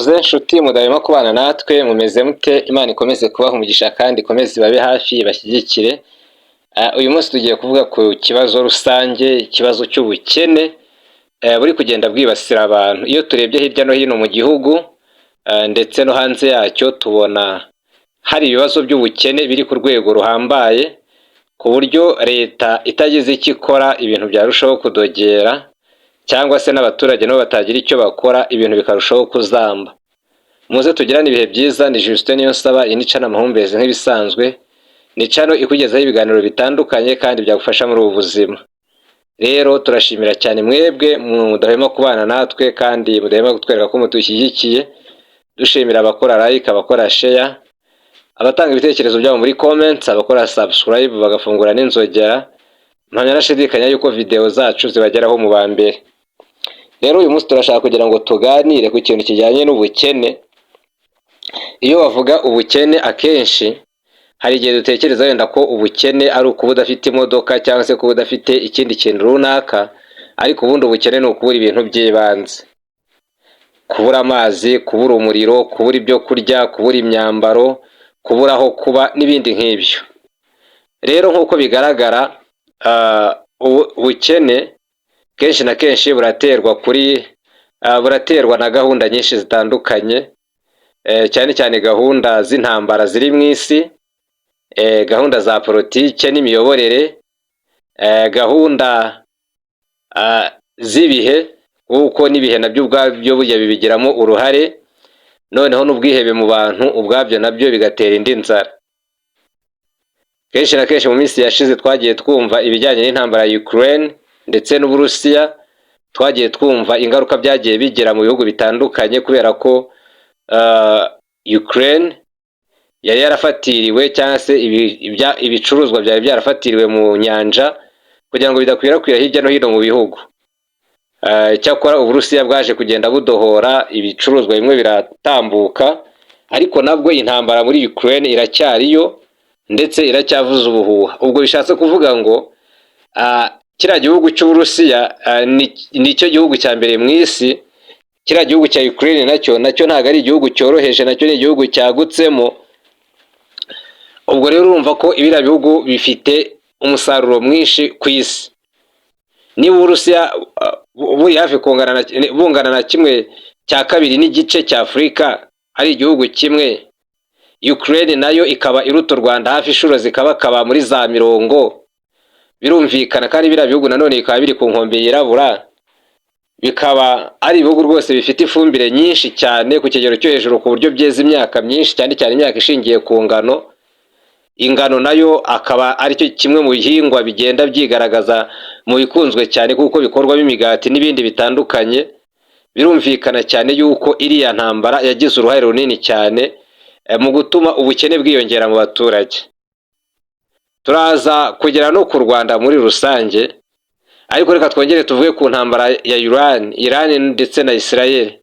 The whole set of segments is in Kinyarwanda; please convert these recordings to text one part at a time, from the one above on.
Murakoze nshuti mudahwema kubana natwe, mumeze mute? Imana ikomeze kubaha umugisha kandi ikomeze ibabe hafi ibashyigikire. Uyu munsi tugiye kuvuga ku kibazo rusange, ikibazo cy'ubukene buri kugenda bwibasira abantu. Iyo turebye hirya no hino mu gihugu ndetse no hanze yacyo, tubona hari ibibazo by'ubukene biri ku rwego ruhambaye, ku buryo leta itagize icyo ikora ibintu byarushaho kudogera, cyangwa se n'abaturage nabo batagira icyo bakora ibintu bikarushaho kuzamba. Muze tugirane ibihe byiza. Ni Justin Niyonsaba, iyi ni Channel Amahumbezi nk'ibisanzwe. Ni channel ikugezaho ibiganiro bitandukanye kandi byagufasha muri ubu buzima. Rero turashimira cyane mwebwe mudahwema kubana natwe kandi mudahwema kutwereka ko mudushyigikiye. Dushimira abakora like, abakora share, abatanga ibitekerezo byabo muri comments, abakora subscribe bagafungura n'inzogera. Mpamya nashidikanya yuko video zacu zibageraho mu ba mbere. Rero uyu munsi turashaka kugira ngo tuganire ku kintu kijyanye n'ubukene. Iyo bavuga ubukene akenshi hari igihe dutekereza wenda ko ubukene ari ukuba udafite imodoka cyangwa se kuba udafite ikindi kintu runaka, ariko ubundi ubukene ni ukubura ibintu by'ibanze. Kubura amazi, kubura umuriro, kubura ibyo kurya, kubura imyambaro, kubura aho kuba n'ibindi nk'ibyo. Rero nk'uko bigaragara, ubukene kenshi na kenshi buraterwa na gahunda nyinshi zitandukanye, cyane cyane gahunda z'intambara ziri mu isi, gahunda za politike n'imiyoborere, gahunda z'ibihe, kuko n'ibihe nabyo ubwabyo burya bibigiramo uruhare, noneho n'ubwihebe mu bantu ubwabyo nabyo bigatera indi nzara. Kenshi na kenshi mu minsi yashize twagiye twumva ibijyanye n'intambara ya Ukraine ndetse n'Uburusiya, twagiye twumva ingaruka byagiye bigira mu bihugu bitandukanye, kubera ko Ukraine yari yarafatiriwe, cyangwa se ibicuruzwa byari byarafatiriwe mu nyanja kugira ngo bidakwirakwira hirya no hino mu bihugu. Cyakora Uburusiya bwaje kugenda budohora ibicuruzwa bimwe biratambuka, ariko nabwo intambara muri Ukraine iracyariyo ndetse iracyavuza ubuhuha. Ubwo bishatse kuvuga ngo kiriya gihugu cy'Uburusiya nicyo gihugu cya mbere mu isi. Kiriya gihugu cya Ukraine nacyo ntabwo ari igihugu cyoroheje, nacyo ni igihugu cyagutsemo. Ubwo rero urumva ko ibiriya bihugu bifite umusaruro mwinshi ku isi. Niba Uburusiya buri hafi bungana na 1/2 n'igice cya Afurika ari igihugu kimwe, Ukraine nayo ikaba iruta u Rwanda hafi inshuro zikaba muri za 50, birumvikana. kandi biriya bihugu nanone bikaba biri ku nkombe yirabura, bikaba ari ibihugu rwose bifite ifumbire nyinshi cyane ku kigero cyo hejuru, ku buryo byeza imyaka myinshi, cyane cyane imyaka ishingiye ku ngano. Ingano nayo akaba ari cyo kimwe mu bihingwa bigenda byigaragaza mu bikunzwe cyane, kuko bikorwamo imigati n'ibindi bitandukanye. Birumvikana cyane yuko iriya ntambara yagize uruhare runini cyane mu gutuma ubukene bwiyongera mu baturage. Turaza kugera no ku Rwanda muri rusange, ariko reka twongere tuvuge ku ntambara ya Iran ndetse na Israel.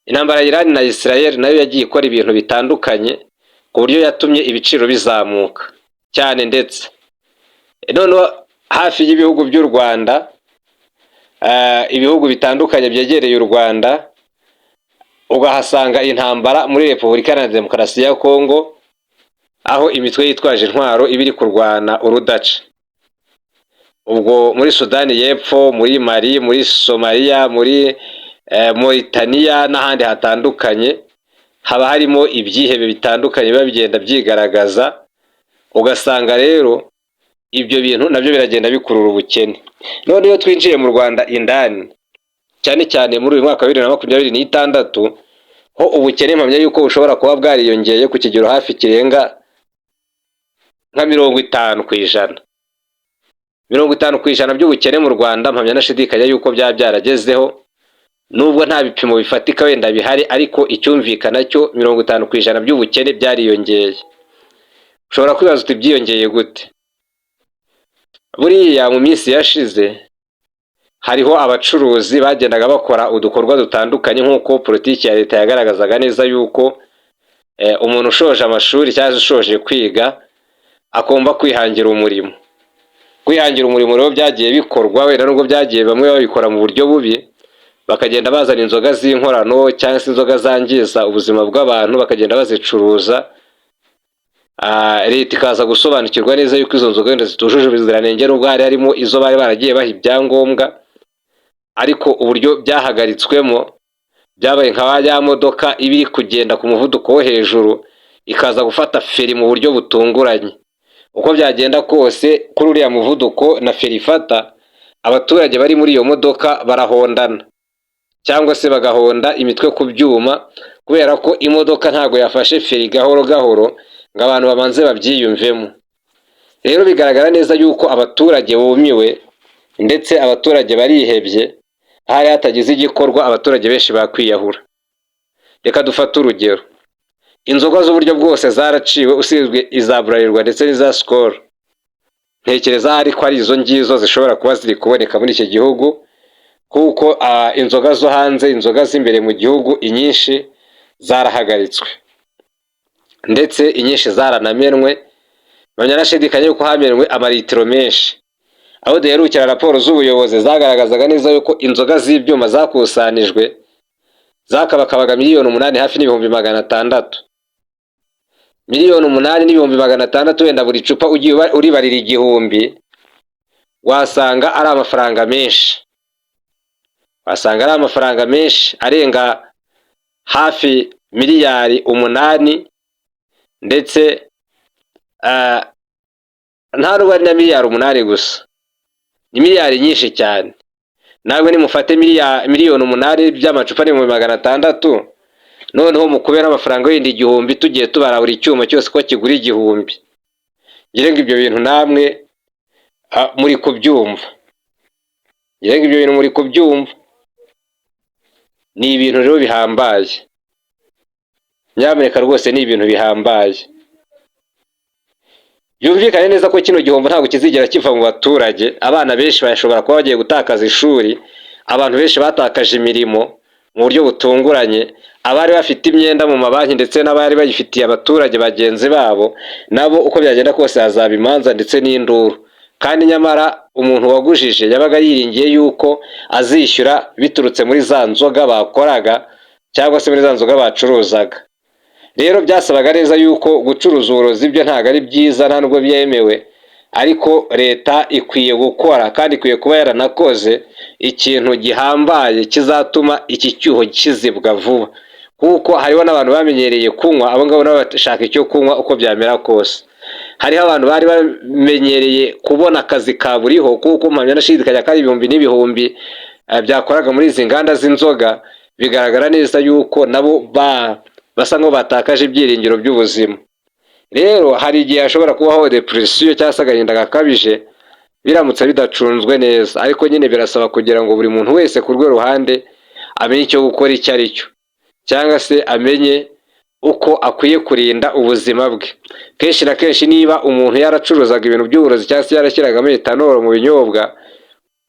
Intambara ya Iran na Israel nayo yagiye ikora ibintu bitandukanye, ku buryo yatumye ibiciro bizamuka cyane. Ndetse noneho hafi y'ibihugu by'u Rwanda, ibihugu bitandukanye byegereye u Rwanda, ugahasanga intambara muri Repubulika Iharanira Demokarasi ya Kongo, aho imitwe yitwaje intwaro iba iri kurwana urudaca. Ubwo muri Sudani y'Epfo, muri Mali, muri Somalia, muri Mauritania n'ahandi hatandukanye, haba harimo ibyihebe bitandukanye biba bigenda byigaragaza. Ugasanga rero ibyo bintu nabyo biragenda bikurura ubukene. None iyo twinjiye mu Rwanda indani, cyane cyane muri uyu mwaka wa 2026, ho ubukene mpamya yuko bushobora kuba bwariyongeye ku kigero hafi kirenga nka 50%. 50% by'ubukene mu Rwanda mpamya nashidikanya yuko byaragezeho, nubwo nta bipimo bifatika wenda bihari, ariko icyumvikana cyo 50% by'ubukene byariyongeye. Ushobora kwibaza uti byiyongeye gute? Buriya mu minsi yashize hariho abacuruzi bagendaga bakora udukorwa dutandukanye, nk'uko politiki ya leta yagaragazaga neza yuko umuntu ushoje amashuri cyangwa ushoje kwiga agomba kwihangira umurimo. Kwihangira umurimo rero byagiye bikorwa, wenda nubwo byagiye bamwe babikora mu buryo bubi, bakagenda bazana inzoga z'inkorano cyangwa se inzoga zangiza ubuzima bw'abantu bakagenda bazicuruza. Leta ikaza gusobanukirwa neza yuko izo nzoga wenda zitujuje ubuziranenge n'ubwo hari harimo izo bari baragiye baha ibyangombwa, ariko uburyo byahagaritswemo byabaye nka ya modoka iba iri kugenda ku muvuduko wo hejuru ikaza gufata feri mu buryo butunguranye. Uko byagenda kose kuri uriya muvuduko na feri ifata, abaturage bari muri iyo modoka barahondana cyangwa se bagahonda imitwe ku byuma, kubera ko imodoka ntago yafashe feri gahoro gahoro ngo abantu babanze babyiyumvemo. Rero bigaragara neza yuko abaturage bumiwe ndetse abaturage barihebye, hari hatagize igikorwa abaturage benshi bakwiyahura. Reka dufate urugero, inzoga z'uburyo bwose zaraciwe usibye iza Bralirwa ndetse n'iza Skol. Ntekereza ariko ari izo ngizo zishobora kuba ziri kuboneka muri iki gihugu, kuko inzoga zo hanze, inzoga z'imbere mu gihugu inyinshi zarahagaritswe ndetse inyinshi zaranamenwe. Banyanashidikanya yuko hamenwe amaritiro menshi. Aho duherukira raporo z'ubuyobozi zagaragazaga neza yuko inzoga z'ibyuma zakusanijwe zakabakabaga miliyoni 8 hafi n'ibihumbi 600. Miliyoni 8 n'ibihumbi 600 wenda buri cupa ugiye uribarira igihumbi, wasanga ari amafaranga menshi. Wasanga ari amafaranga menshi arenga hafi miliyari 8, ndetse nta nubwo ari na miliyari 8 gusa, ni miliyari nyinshi cyane. Nawe nimufate miliyoni 8 by'amacupa ni 600, noneho mukubera amafaranga yindi igihumbi, tugiye tubara buri cyuma cyose ko kigura igihumbi. Ngirenga ibyo bintu namwe muri kubyumva. Ngirenga ibyo bintu muri kubyumva. Ni ibintu rero bihambaye. Nyamuneka rwose ni ibintu bihambaye. Yumvikane neza ko kino gihombo ntabwo kizigera kiva mu baturage. Abana benshi bashobora kuba bagiye gutakaza ishuri, abantu benshi batakaje imirimo mu buryo butunguranye, abari bafite imyenda mu mabanki ndetse n'abari bayifitiye abaturage bagenzi babo, nabo uko byagenda kose hazaba imanza ndetse n'induru. Kandi nyamara umuntu wagujije yabaga yiringiye yuko azishyura biturutse muri za nzoga bakoraga cyangwa se muri za nzoga bacuruzaga. Rero byasabaga neza yuko gucuruza uburozi byo ntago ari byiza, nta nubwo byemewe, ariko leta ikwiye gukora kandi ikwiye kuba yaranakoze ikintu gihambaye kizatuma iki cyuho kizibwa vuba, kuko hariho n'abantu bamenyereye kunywa, abo ngabo nabo bashaka icyo kunywa uko byamera kose. Hariho abantu bari bamenyereye kubona akazi kaburiho, kuko mpamya nashidikanya ko ari ibihumbi n'ibihumbi byakoraga muri izi nganda z'inzoga. Bigaragara neza yuko nabo basa nko batakaje ibyiringiro by'ubuzima. Rero hari igihe hashobora kubaho depression cyangwa se agahinda gakabije biramutse bidacunzwe neza, ariko nyine birasaba kugira ngo buri muntu wese ku rwe ruhande amenye icyo gukora icyo ari cyo, cyangwa se amenye uko akwiye kurinda ubuzima bwe. Kenshi na kenshi niba umuntu yaracuruzaga ibintu by'uburozi cyangwa se yarashyiragamo etanol mu binyobwa,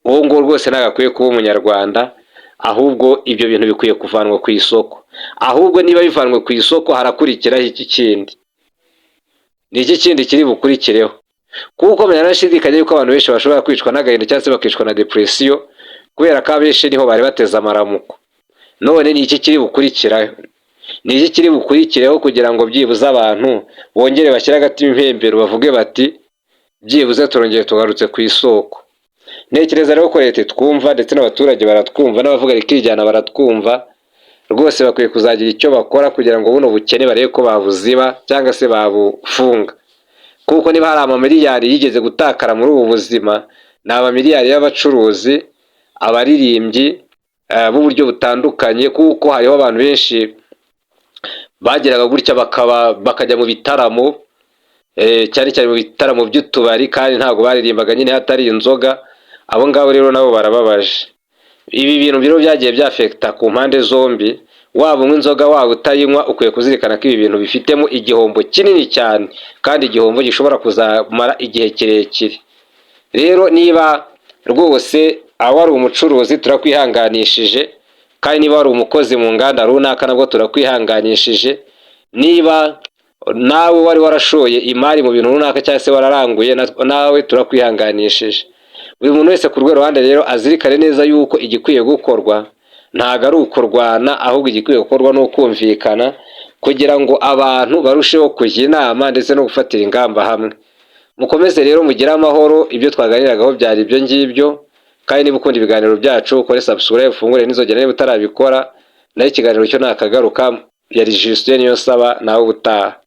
uwo ngo rwose ntabwo akwiye kuba umunyarwanda, ahubwo ibyo bintu bikwiye kuvanwa ku isoko. Ahubwo niba bivanwe ku isoko harakurikiraho iki kindi. Ni iki kindi kiri bukurikireho? Kuko myanashidikanya yuko abantu benshi bashobora kwicwa n'agahinda cyangwa se bakicwa na depression kubera ko abenshi niho bari bateze amaramuko. None ni iki kiri bukurikiraho? Ni iki kiri bukurikireho kugira ngo byibuze abantu bongere bashyira agatima impembero bavuge bati byibuze turongeye tugarutse ku isoko. Ntekereza rero ko leta twumva ndetse n'abaturage baratwumva, n'abavuga rikijyana baratwumva. Rwose bakwiye kuzagira icyo bakora kugira ngo buno bukene barebe ko babuziba cyangwa se babufunga. Kuko niba hari amamiliyari yigeze gutakara muri ubu buzima, ni amamiliyari y'abacuruzi, abaririmbyi b'uburyo butandukanye, kuko hariho abantu benshi bageraga gutya bakajya mu bitaramo, cyane cyane mu bitaramo by'utubari, kandi ntabwo baririmbaga nyine hatari inzoga. Abo ngabo rero nabo barababaje. Ibi bintu biro byagiye byafekta ku mpande zombi, waba unywa inzoga waba utayinywa, ukwiye kuzirikana ko ibi bintu bifitemo igihombo kinini cyane, kandi igihombo gishobora kuzamara igihe kirekire. Rero niba rwose wari umucuruzi turakwihanganishije, kandi niba wari umukozi mu nganda runaka nabwo turakwihanganishije, niba nawe wari warashoye imari mu bintu runaka cyangwa se wararanguye, nawe turakwihanganishije. Buri muntu wese ku rwego ruhande rero azirikane neza yuko igikwiye gukorwa ntabwo ari ukurwana, ahubwo igikwiye gukorwa ni ukumvikana kugira ngo abantu barusheho kujya inama ndetse no gufatira ingamba hamwe. Mukomeze rero mugire amahoro, ibyo twaganiragaho byari ibyo ngibyo, kandi niba ukunda ibiganiro byacu ukore subscribe, ufungure n'inzogera niba utarabikora, naho ikiganiro cyo nakagaruka. Yari Justin Niyonsaba, nawe ubutaha.